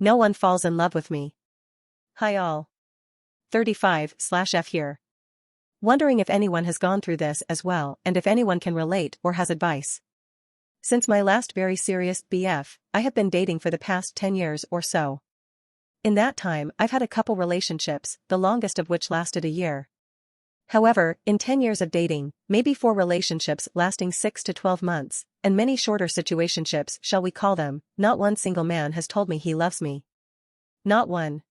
No one falls in love with me. Hi all. 35/F here. Wondering if anyone has gone through this as well and if anyone can relate or has advice. Since my last very serious BF, I have been dating for the past 10 years or so. In that time, I've had a couple relationships, the longest of which lasted a year. However, in 10 years of dating, maybe 4 relationships lasting 6 to 12 months, and many shorter situationships, shall we call them, not one single man has told me he loves me. Not one.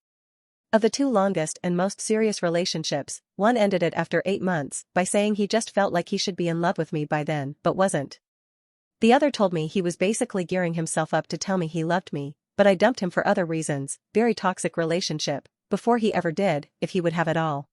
Of the 2 longest and most serious relationships, one ended it after 8 months by saying he just felt like he should be in love with me by then but wasn't. The other told me he was basically gearing himself up to tell me he loved me, but I dumped him for other reasons, very toxic relationship, before he ever did, if he would have it all.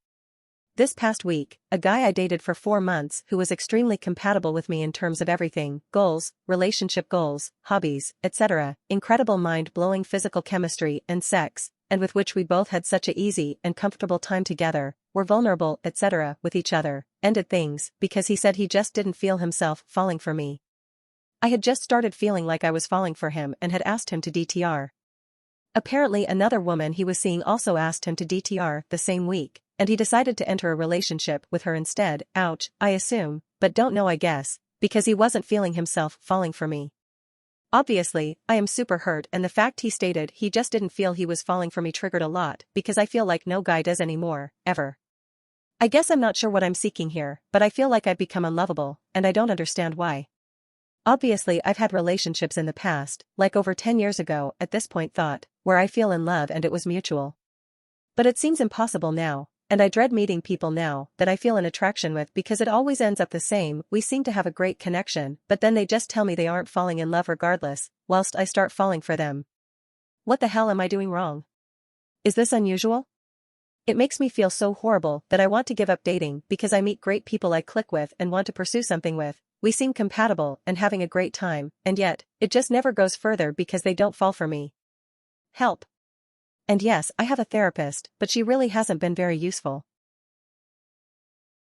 This past week, a guy I dated for 4 months who was extremely compatible with me in terms of everything, goals, relationship goals, hobbies, etc., incredible mind-blowing physical chemistry and sex, and with which we both had such a easy and comfortable time together, were vulnerable, etc., with each other, ended things because he said he just didn't feel himself falling for me. I had just started feeling like I was falling for him and had asked him to DTR. Apparently another woman he was seeing also asked him to DTR the same week, and he decided to enter a relationship with her instead. Ouch, I assume, but don't know I guess, because he wasn't feeling himself falling for me. Obviously, I am super hurt, and the fact he stated he just didn't feel he was falling for me triggered a lot because I feel like no guy does anymore, ever. I guess I'm not sure what I'm seeking here, but I feel like I've become unlovable, and I don't understand why. Obviously I've had relationships in the past, like over 10 years ago at this point thought, where I feel in love and it was mutual. But it seems impossible now, and I dread meeting people now that I feel an attraction with because it always ends up the same. We seem to have a great connection, but then they just tell me they aren't falling in love regardless, whilst I start falling for them. What the hell am I doing wrong? Is this unusual? It makes me feel so horrible that I want to give up dating because I meet great people I click with and want to pursue something with. We seem compatible and having a great time, and yet, it just never goes further because they don't fall for me. Help. And yes, I have a therapist, but she really hasn't been very useful.